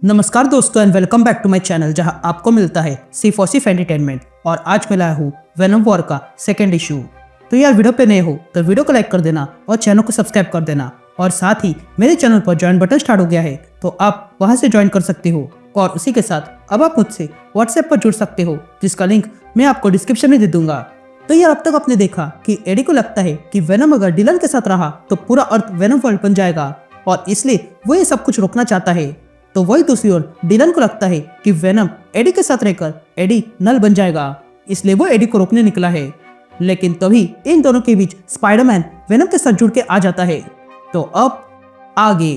नमस्कार दोस्तों and welcome back to my channel जहां आपको मिलता है सिर्फ और सिर्फ एंटरटेनमेंट। और आज मैं लाया हूँ वेनम वॉर का सेकंड इशू। तो यार वीडियो पे नए हो तो वीडियो को लाइक कर देना और चैनल को सब्सक्राइब कर देना। और साथ ही मेरे चैनल पर ज्वाइन बटन स्टार्ट हो गया है तो आप वहां से ज्वाइन कर सकते हो। और उसी के साथ अब आप मुझसे व्हाट्सएप पर जुड़ सकते हो जिसका लिंक मैं आपको डिस्क्रिप्शन में दे दूंगा। तो यार अब तक आपने देखा कि एडी को लगता है कि वेनम अगर डिलन के साथ रहा तो पूरा अर्थ वेनम वर्ल्ड बन जाएगा और इसलिए वो ये सब कुछ रोकना चाहता है। तो वही दूसरी ओर डिलन को लगता है कि वेनम एडी के साथ रहकर एडी नल बन जाएगा, इसलिए वो एडी को रोकने निकला है। लेकिन तभी इन दोनों के बीच स्पाइडरमैन वेनम के साथ जुड़ के आ जाता है। तो अब आगे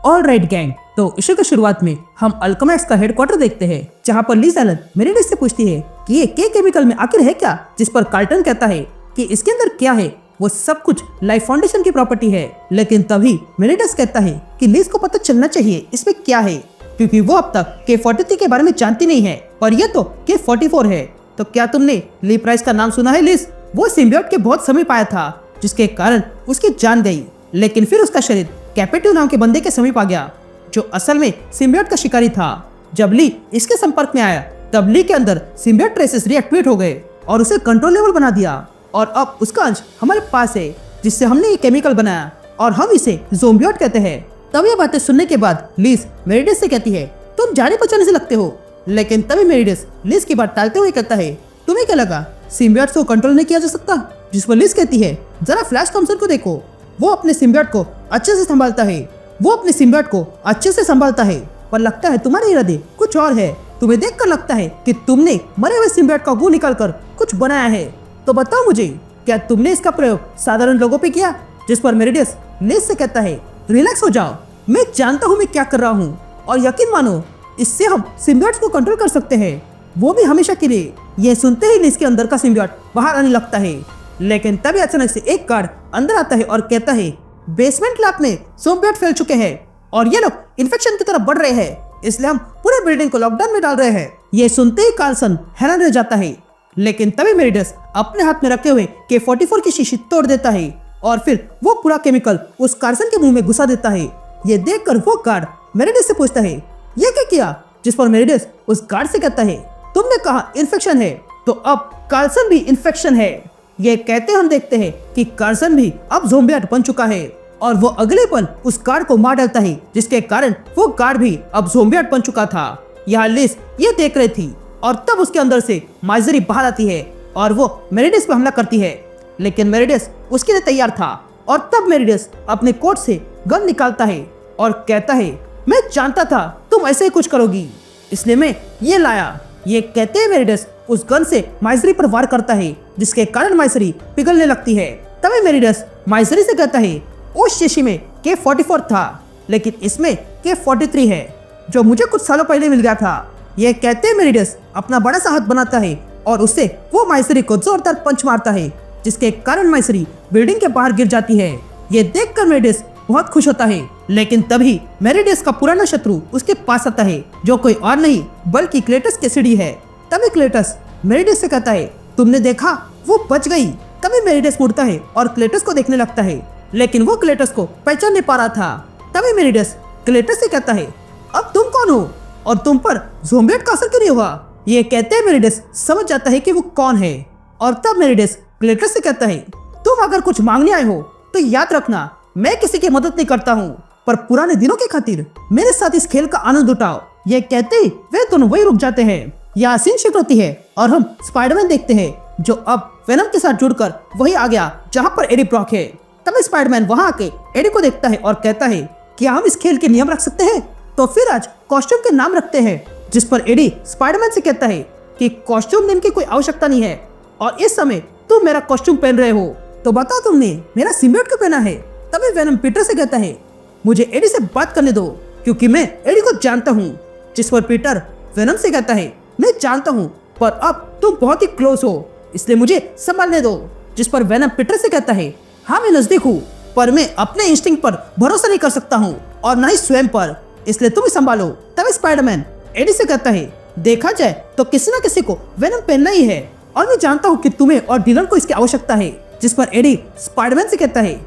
ऑल राइट गैंग, तो इशू की शुरुआत में हम अल्केमिस्ट का हेडक्वार्टर देखते हैं जहां पर लिज एलन मेरिडिस से पूछती है कि ये के केमिकल में आखिर है क्या, जिस पर कार्टन कहता है कि इसके अंदर क्या है, वो सब कुछ लाइफ फाउंडेशन की प्रॉपर्टी है। लेकिन तभी मेरिडिस कहता है कि लिज को पता चलना चाहिए इसमें क्या है क्योंकि वो अब तक K-43 के बारे में जानती नहीं है और ये तो K-44 है। तो क्या तुमने ली प्राइस का नाम सुना है लिज? वो सिम्बियोट के बहुत समीप आया था जिसके कारण उसकी जान गई, लेकिन फिर उसका शरीर कैपेटिव नाम के बंदे के समीप आ गया जो असल में सिम्बियोट का शिकारी था। जब ली इसके संपर्क में आया तब ली के अंदर सिम्बियोट ट्रेसेस रिएक्टिवेट हो गए और उसे कंट्रोलेबल बना दिया और अब उसका अंश हमारे पास है जिससे हमने ये केमिकल बनाया और हम इसे ज़ोंबियोट कहते हैं। तब ये बातें सुनने के बाद लिज मेरिडिस से कहती है तुम जाने पहचाने से लगते हो। लेकिन तभी मेरिडिस लिज की बात टालते हुए कहता है तुम्हें क्या लगा सिम्बियोट को कंट्रोल नहीं किया जा सकता? जिस पर लिज कहती है जरा फ्लैश थॉम्पसन को देखो, वो अपने सिम्बियोट को अच्छे से संभालता है, पर लगता है तुम्हारे इरादे कुछ और है। तुम्हें देखकर लगता है कि तुमने मरे हुए सिम्बियोट का गू निकालकर कुछ बनाया है। तो बताओ मुझे, क्या तुमने इसका प्रयोग साधारण लोगों पे किया? जिस पर मेरिडिस लिज से कहता है रिलैक्स हो जाओ, मैं जानता हूँ मैं क्या कर रहा हूँ और यकीन मानो इससे हम सिम्बियोट्स को कंट्रोल कर सकते हैं, वो भी हमेशा के लिए। यह सुनते ही लिज के अंदर का सिम्बियोट बाहर आने लगता है। लेकिन तभी अचानक से एक गार्ड अंदर आता है और कहता है बेसमेंट लैब में सिम्बियोट फैल चुके हैं और ये लोग इन्फेक्शन की तरफ बढ़ रहे हैं, इसलिए हम पूरे बिल्डिंग को लॉकडाउन में डाल रहे हैं। ये सुनते ही कार्सन हैरान रह जाता है। लेकिन तभी मेरिडिस अपने हाथ में रखे हुए K-44 की शीशी तोड़ देता है और फिर वो पूरा केमिकल उस कार्सन के मुंह में घुसा देता है। ये देखकर वो गार्ड मेरिडिस से पूछता है ये क्या किया? जिस पर मेरिडिस उस गार्ड से कहता है तुमने कहा इन्फेक्शन है, तो अब कार्सन भी इन्फेक्शन है। ये कहते हम देखते हैं कि कार्सन भी अब ज़ोंबियोट बन चुका है और वो अगले पल उस गार्ड को मार डालता है जिसके कारण वो गार्ड भी अब ज़ोंबियोट बन चुका था। यहाँ लिज ये देख रही थी और तब उसके अंदर से माइजरी बाहर आती है और वो मेरिडिस पे हमला करती है। लेकिन मेरिडिस उसके लिए तैयार था और तब मेरिडिस अपने कोट से गन निकालता है और कहता है मैं जानता था तुम ऐसे ही कुछ करोगी, इसलिए मैं ये लाया। ये कहते हैं मेरिडिस उस गन से माइजरी पर वार करता है जिसके कारण माइजरी पिघलने लगती है। तभी मेरिडिस माइजरी से कहता है उस शीशी में K-44 था लेकिन इसमें K-43 है जो मुझे कुछ सालों पहले मिल गया था। ये कहते हैं मेरिडिस अपना बड़ा सा हाथ बनाता है और उससे वो माइजरी को जोरदार पंच मारता है जिसके कारण माइजरी बिल्डिंग के बाहर गिर जाती है। ये देखकर मेरिडिस बहुत खुश होता है। लेकिन तभी मेरिडिस का पुराना शत्रु उसके पास आता है जो कोई और नहीं बल्कि क्लेटस कैसिडी है। तभी क्लेटस मेरिडिस से कहता है तुमने देखा वो बच गई। तभी मेरिडिस मुड़ता है और क्लेटस को देखने लगता है लेकिन वो क्लेटस को पहचान नहीं पा रहा था। तभी मेरिडिस क्लेटस से कहता है अब तुम कौन हो और तुम पर ज़ोंबियोट का असर क्यों नहीं हुआ? ये कहते हैं मेरिडिस समझ जाता है कि वो कौन है और तब मेरिडिस क्लेटस से कहता है तुम अगर कुछ मांगने आए हो तो याद रखना मैं किसी की मदद नहीं करता हूँ, पर पुराने दिनों की खातिर मेरे साथ इस खेल का आनंद उठाओ। ये कहते ही वे दोनों वही रुक जाते हैं। यहाँ सीन शिफ्ट होती है और हम स्पाइडरमैन देखते हैं जो अब वेनम के साथ जुड़कर वही आ गया जहाँ पर एडी ब्रॉक है। तभी स्पाइडरमैन वहाँ आके एडी को देखता है और कहता है क्या हम इस खेल के नियम रख सकते हैं? तो फिर आज कॉस्ट्यूम के नाम रखते हैं। जिस पर एडी स्पाइडरमैन से कहता है कि कॉस्ट्यूम देने की कोई आवश्यकता नहीं है और इस समय तुम मेरा कॉस्ट्यूम पहन रहे हो, तो बताओ तुमने मेरा सिम्बियोट क्यों पहना है? तभी वेनम पीटर से कहता है मुझे एडी से बात करने दो क्योंकि मैं एडी को जानता हूँ। जिस पर पीटर वेनम से कहता है मैं जानता हूँ पर अब तुम बहुत ही क्लोज हो इसलिए मुझे संभालने दो। जिस पर वेनम पीटर से कहता है हाँ मैं नजदीक हूँ, पर मैं अपने इंस्टिंक्ट पर भरोसा नहीं कर सकता हूँ और न ही स्वयं पर, इसलिए तुम ही संभालो। तब स्पाइडरमैन एडी से कहता है, देखा जाए तो किसी न किसी को वेनम पहनना ही है और मैं जानता हूँ कि तुम्हें और डिलन को इसकी आवश्यकता है। जिस पर एडी स्पाइडरमैन से कहता है,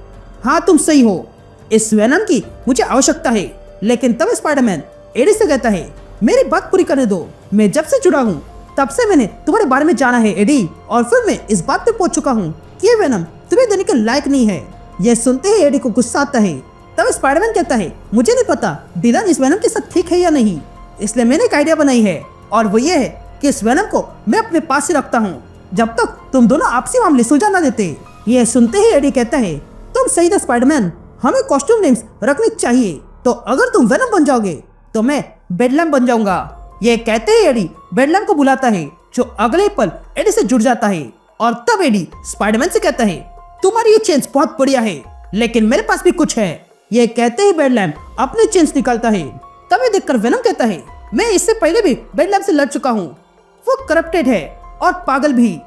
हाँ तुम सही हो, इस वेनम की मुझे आवश्यकता है। लेकिन तब स्पाइडरमैन एडी से कहता है, मेरी बात पूरी करने दो, मैं जब से जुड़ा हूँ तब से मैंने तुम्हारे बारे में जाना है एडी, और फिर मैं इस बात पे पहुंच चुका हूँ कि ये वेनम तुम्हें देने के लायक नहीं है। यह सुनते ही एडी को गुस्सा आता है। तब स्पाइडरमैन कहता है, मुझे नहीं पता डिलन इस वेनम के साथ ठीक है या नहीं, इसलिए मैंने एक आइडिया बनाई है और वो ये है कि इस वेनम को मैं अपने पास ही रखता हूँ जब तक तुम दोनों आपसी मामले सुलझा ना देते। यह सुनते ही एडी कहता है, तुम सही था स्पाइडरमैन, हमें कॉस्ट्यूम नेम्स रखने चाहिए, तो अगर तुम वेनम बन जाओगे तो मैं बेडलैम बन जाऊंगा। ये कहते ही एडी बेडलैम को बुलाता है, जो अगले पल एडी से जुड़ जाता है। और तब एडी स्पाइडरमैन से कहता है, तुम्हारी ये चेंज बहुत बढ़िया है, लेकिन मेरे पास भी कुछ है। ये कहते ही बेडलैम अपनी चेंज निकालता है। तब ये देखकर वेनम कहता है, मैं इससे पहले भी बेडलैम से लड़ चुका हूँ, वो करप्टेड है और पागल भी,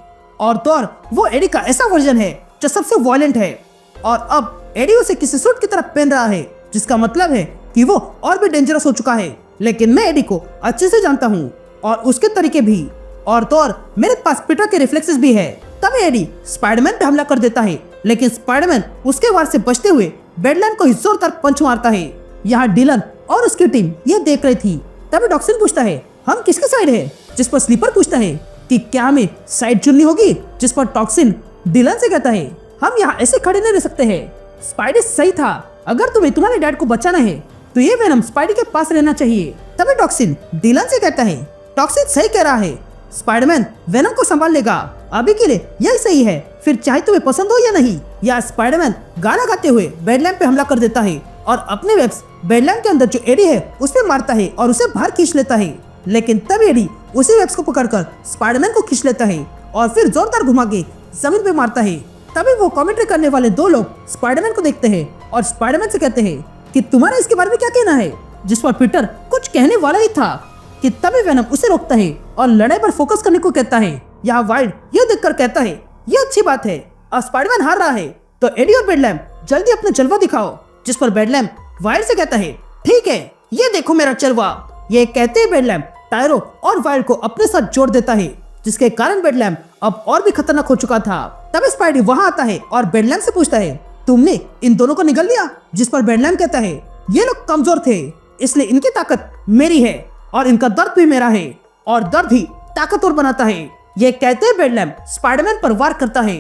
और तो और वो एडी का ऐसा वर्जन है जो सबसे वायलेंट है, और अब एडी उसे किसी सूट की तरह पहन रहा है, जिसका मतलब है कि वो और भी डेंजरस हो चुका है। लेकिन मैं एडी को अच्छे से जानता हूँ और उसके तरीके भी, और तो और मेरे पास पीटर के रिफ्लेक्सेस भी है। तब एडी स्पाइडरमैन पे हमला कर देता है, लेकिन स्पाइडरमैन उसके वार से बचते हुए बेडलैम को जोरदार पंच मारता है। यहाँ डिलन और उसकी टीम ये देख रही थी। तभी टॉक्सिन पूछता है, हम किसके साइड है? जिस पर स्लीपर पूछता है कि क्या हमें साइड चुननी होगी? जिस पर टॉक्सिन डिलन से कहता है, हम यहाँ ऐसे खड़े नहीं रह सकते हैं। स्पाइडी सही था, अगर तुम्हें तुम्हारे डैड को बचाना है तो ये वेनम स्पाइडी के पास रहना चाहिए। तभी टॉक्सिन डिलन से कहता है, टॉक्सिन सही कह रहा है, स्पाइडरमैन वेनम को संभाल लेगा, अभी के लिए यही सही है, फिर चाहे तुम्हें पसंद हो या नहीं। या स्पाइडरमैन गाना गाते हुए बेडलैम पे हमला कर देता है और अपने वेब्स बेडलैम के अंदर जो एडी है उस पे मारता है और उसे बाहर खींच लेता है। लेकिन तब एडी उसी वेब्स को पकड़कर स्पाइडरमैन को खींच लेता है और फिर जोरदार घुमा के जमीन पे मारता है। तभी वो कमेंट्री करने वाले दो लोग स्पाइडरमैन को देखते हैं और स्पाइडरमैन से कहते हैं कि तुम्हारा इसके बारे में क्या कहना है? जिस पर पीटर कुछ कहने वाला ही था कि तभी वेनम उसे रोकता है और लड़ाई पर फोकस करने को कहता है। यहाँ वाइल्ड ये देखकर कहता है, ये अच्छी बात है, अब स्पाइडरमैन हार रहा है तो एडी और बेडलैम जल्दी अपना जलवा दिखाओ। जिस पर बेडलैम वाइल्ड से कहता है, ठीक है, ये देखो मेरा जलवा। ये कहते ही बेडलैम टायरो और वाइल्ड को अपने साथ जोड़ देता है, जिसके कारण बेडलैम अब और भी खतरनाक हो चुका था। तब स्पाइडी वहाँ आता है और बेडलैम से पूछता है, तुमने इन दोनों को निगल लिया? जिस पर बेडलैम कहता है, ये लोग कमजोर थे, इसलिए इनकी ताकत मेरी है और इनका दर्द भी मेरा है, और दर्द ही ताकतवर बनाता है। ये कहते ही बेडलैम स्पाइडरमैन पर वार करता है।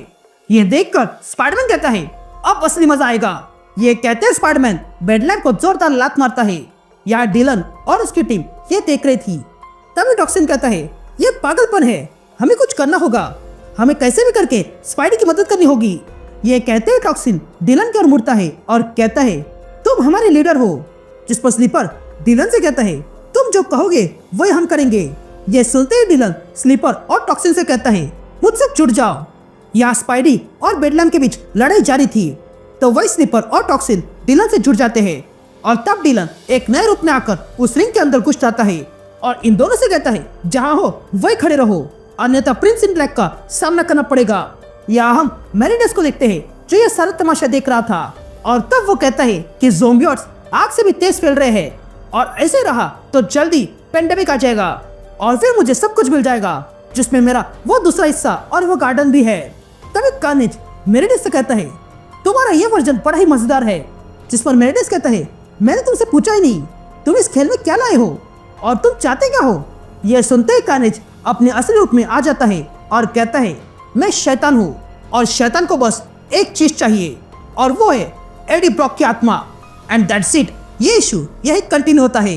ये देखकर स्पाइडरमैन कहता है, अब असली मजा आएगा। ये कहते ही स्पाइडरमैन बेडलैम को जोरदार लात मारता है। यहाँ डिलन और उसकी टीम ये देख रही थी। तभी टॉक्सिन कहता है, ये पागलपन है, हमें कुछ करना होगा, हमें कैसे भी करके स्पाइडी की मदद करनी होगी। ये कहते ही टॉक्सिन डिलन की ओर मुड़ता है और कहता है, तुम हमारे लीडर हो। जिस पर स्लीपर डिलन से कहता है, तुम जो कहोगे वही हम करेंगे। ये सुनते ही डिलन स्लीपर और टॉक्सिन से कहता है, मुझसे जुड़ जाओ। यहाँ स्पाइडी और बेडलैम के बीच लड़ाई जारी थी, तो वही स्लीपर और टॉक्सिन डिलन से जुड़ जाते हैं और तब डिलन एक नए रूप में आकर उस रिंग के अंदर घुस जाता है और इन दोनों से कहता है, जहाँ हो वही खड़े रहो, अन्यथा प्रिंस इन ब्लैक का सामना करना पड़ेगा। यहाँ हम मैरिडस को देखते हैं जो ये सारा तमाशा देख रहा था, और तब वो कहता है कि ज़ोंबियर्स आग से भी तेज फैल रहे हैं और ऐसे रहा तो जल्दी पेंडेमिक आ जाएगा और फिर मुझे सब कुछ मिल जाएगा, जिसमें मेरा वो दूसरा हिस्सा और वो गार्डन भी है। तभी कार्नेज मेरिडस से कहता है, तुम्हारा ये वर्जन बड़ा ही मजेदार है। जिस पर मेरिडस कहता है, मैंने तुमसे पूछा ही नहीं, तुम इस खेल में क्या लाए हो और तुम चाहते क्या हो? यह सुनते ही कार्नेज अपने असली रूप में आ जाता है और कहता है, मैं शैतान हूँ और शैतान को बस एक चीज चाहिए और वो है एडी ब्रॉक की आत्मा। And that's it. ये इशू यही कंटिन्यू होता है।